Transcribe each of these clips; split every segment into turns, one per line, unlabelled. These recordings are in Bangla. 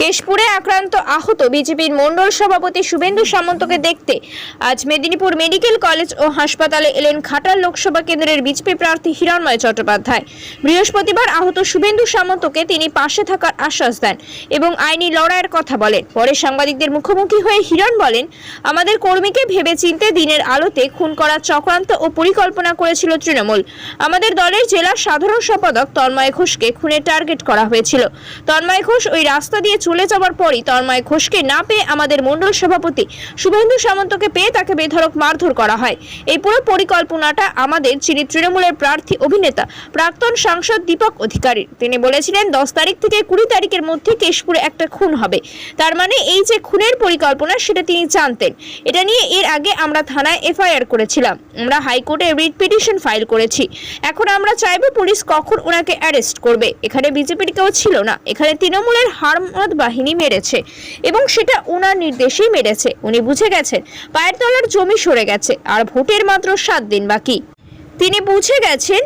কেশপুরে আক্রান্ত আহত বিজেপির মণ্ডল সভাপতি শুভেন্দু সামন্তকে দেখতে আজ মেদিনীপুর মেডিকেল কলেজ ও হাসপাতালে এলেন ঘাটাল লোকসভা কেন্দ্রের বিজেপি প্রার্থী হিরণময় চট্টোপাধ্যায়। বৃহস্পতিবার আহত শুভেন্দু সামন্তকে তিনি পাশে থাকার আশ্বাস দেন এবং আইনি লড়াইয়ের কথা বলেন। পরে সাংবাদিকদের মুখোমুখি হয়ে হিরণ বলেন, আমাদের কর্মীকে ভেবেচিন্তে দিনের আলোতে খুন করার চক্রান্ত ও পরিকল্পনা করেছিল তৃণমূল। আমাদের দলের জেলা সাধারণ সম্পাদক তন্ময় ঘোষকে খুনের টার্গেট করা হয়েছিল। তন্ময় ঘোষ ওই রাস্তা দিয়ে চলে যাওয়ার পরই তন্ময় ঘোষকে না পেয়ে আমাদের মণ্ডল সভাপতি শুভেন্দু সামন্তকে পেয়ে তাকে বেধড়ক মারধর করা হয়। এই পুরো পরিকল্পনাটা আমাদের যিনি তৃণমূলের প্রার্থী অভিনেতা প্রাক্তন সাংসদ দীপক অধিকারীর। তিনি বলেছিলেন 10 তারিখ থেকে 20 তারিখের মধ্যে কেশপুরে একটা খুন হবে। তার মানে এই যে খুনের পরিকল্পনা সেটা তিনি জানতেন। এটা নিয়ে এর আগে আমরা থানায় এফআইআর করেছিলাম, আমরা হাইকোর্টে রিট পিটিশন ফাইল করেছি। এখন আমরা চাইবো পুলিশ কখন ওনাকে অ্যারেস্ট করবে। এখানে বিজেপির কেউ ছিল না, এখানে তৃণমূলের হারমাত বাহিনী মেরেছে এবং সেটা ওনার নির্দেশেই মেরেছে। উনি বুঝে গেছেন পায়ের তলার জমি সরে গেছে আর ভোটের মাত্র 7 দিন বাকি। তিনি বুঝে গেছেন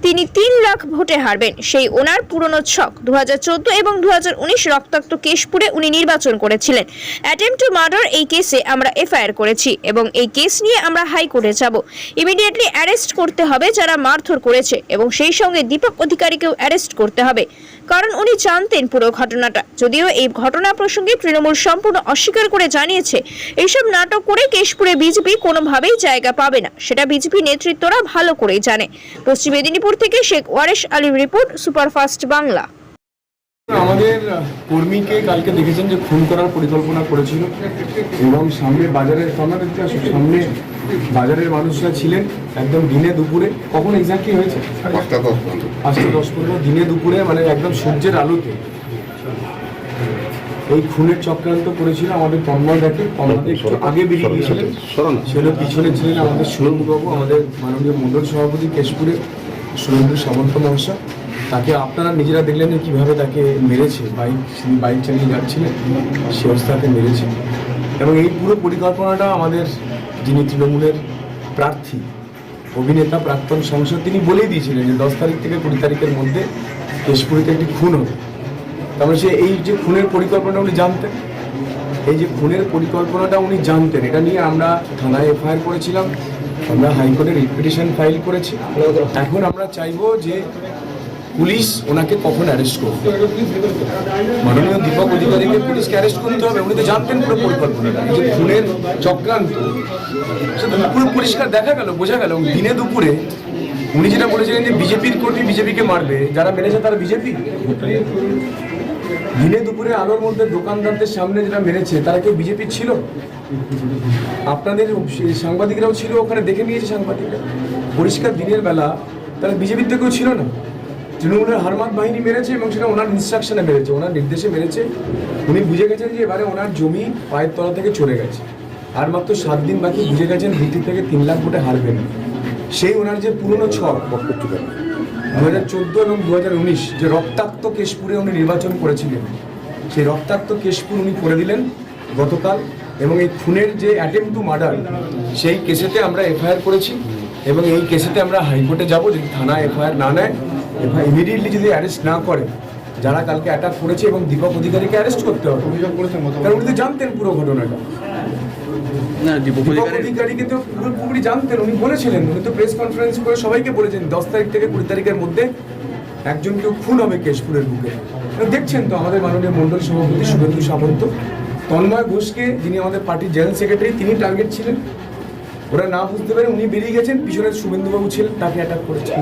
তিনি 3 লাখ ভোটে হারবেন। সেই ওনার পুরনো ছক। 2014 এবং 2019 রক্তাক্ত কেশপুরে উনি নির্বাচন করেছিলেন। অ্যাটেম্পট টু মার্ডার এই কেসে আমরা এফআইআর করেছি এবং এই কেস নিয়ে আমরা হাইকোর্টে যাব। ইমিডিয়েটলি অ্যারেস্ট করতে হবে যারা মারধর করেছে এবং সেই সঙ্গে দীপক অধিকারীকেও অ্যারেস্ট করতে হবে, কারণ উনি জানতেন পুরো ঘটনাটা। যদিও এই ঘটনা প্রসঙ্গে তৃণমূল সম্পূর্ণ অস্বীকার করে জানিয়েছে এইসব নাটক করে কেশপুরে বিজেপি কোনোভাবেই জায়গা পাবে না, সেটা বিজেপি নেতৃত্বরা ভালো করেই জানে। পশ্চিম মেদিনীপুর থেকে শেখ ওয়ারেশ আলীর রিপোর্ট, সুপারফাস্ট বাংলা।
আমাদের কর্মীকে কালকে দেখেছেন যে খুন করার পরিকল্পনা করেছিল এবং সামনে বাজারের সামনে বাজারের মানুষরা ছিলেন একদম দিনে দুপুরে। কখন এক্স্যাক্টলি হয়েছে? 5:10 দিনে দুপুরে, মানে একদম সূর্যের আলোতে এই খুনের চক্রান্ত করেছিল আমাদের তন্ময় দেখে। আমাদের আগে বেরিয়ে গিয়েছিলেন, সেটা পিছনে ছিলেন আমাদের সুরেন্দ্রবাবু, আমাদের মাননীয় মণ্ডল সভাপতি কেশপুরে শুভেন্দু সামন্ত মহাশয়। তাকে আপনারা নিজেরা দেখলেন যে কীভাবে তাকে মেরেছে, বাইক চালিয়ে যাচ্ছিলেন সে অবস্থাতে মেরেছে। এবং এই পুরো পরিকল্পনাটা আমাদের যিনি তৃণমূলের প্রার্থী অভিনেতা প্রাক্তন সাংসদ তিনি বলেই দিয়েছিলেন যে 10 তারিখ থেকে 20 তারিখের মধ্যে কেশপুরিতে একটি খুন হবে। তারপরে সে এই যে খুনের পরিকল্পনাটা উনি জানতেন, এই যে খুনের পরিকল্পনাটা উনি জানতেন, এটা নিয়ে আমরা থানায় এফআইআর করেছিলাম, আমরা হাইকোর্টে রিট পিটিশন ফাইল করেছি। এখন আমরা চাইবো যে পুলিশ ওনাকে কখন অ্যারেস্ট করবে। মাননীয় দীপক অধিকারীকে পুলিশকে অ্যারেস্ট করতে হবে। উনি তো জানতেন পুরো পরিকল্পনাটা, যে খুনের চক্রান্ত সেটা পুরো পরিষ্কার দেখা গেল, বোঝা গেল। দিনে দুপুরে উনি যেটা বলেছিলেন যে বিজেপির কোটি বিজেপিকে মারবে, যারা মেরেছে তারা বিজেপি। দিনে দুপুরে আলোর মধ্যে দোকানদারদের সামনে যেটা মেরেছে তারা কেউ বিজেপি ছিল? আপনাদের সাংবাদিকরাও ছিল ওখানে, দেখে নিয়েছে সাংবাদিকরা পরিষ্কার দিনের বেলা। তারা বিজেপির তো কেউ ছিল না, তৃণমূলের হারমাত বাহিনী মেরেছে এবং সেটা ওনার ইনস্ট্রাকশনে মেরেছে, ওনার নির্দেশে মেরেছে। উনি বুঝে গেছেন যে এবারে ওনার জমি পায়ের তলা থেকে চলে গেছে, আর মাত্র 7 দিন বাকি। বুঝে গেছেন 2 থেকে 3 লাখ ভোটে হারবেন। সেই ওনার যে পুরনো ছক 2014 এবং 2019 যে রক্তাক্ত কেশপুরে উনি নির্বাচন করেছিলেন, সেই রক্তাক্ত কেশপুর উনি করে দিলেন গতকাল। এবং এই খুনের যে অ্যাটেম্পট টু মার্ডার সেই কেসেতে আমরা এফআইআর করেছি এবং এই কেসেতে আমরা হাইকোর্টে যাব। যদি থানা এফআইআর না নেয়, এফআইআর ইমিডিয়েটলি যদি অ্যারেস্ট না করে যারা কালকে অ্যাটাক করেছে, এবং দীপক অধিকারীকে অ্যারেস্ট করতে হবে। কারণ উনি তো জানতেন পুরো ঘটনাটা। দীপক অধিকারী কিন্তু পুরোপুরি জানতেন, উনি বলেছিলেন, উনি তো প্রেস কনফারেন্স করে সবাইকে বলেছেন 10 তারিখ থেকে 20 তারিখের মধ্যে একজন কেউ খুন হবে কেশপুরের বুকে। দেখছেন তো আমাদের মাননীয় মণ্ডল সভাপতি শুভেন্দু সামন্ত তন্ময় ঘোষকে, যিনি আমাদের পার্টির জেনারেল সেক্রেটারি, তিনি টার্গেট ছিলেন। ওরা না বুঝতে পারে উনি বেরিয়ে গেছেন, পিছনে শুভেন্দুবাবু ছিলেন, তাকে অ্যাটাক করেছেন।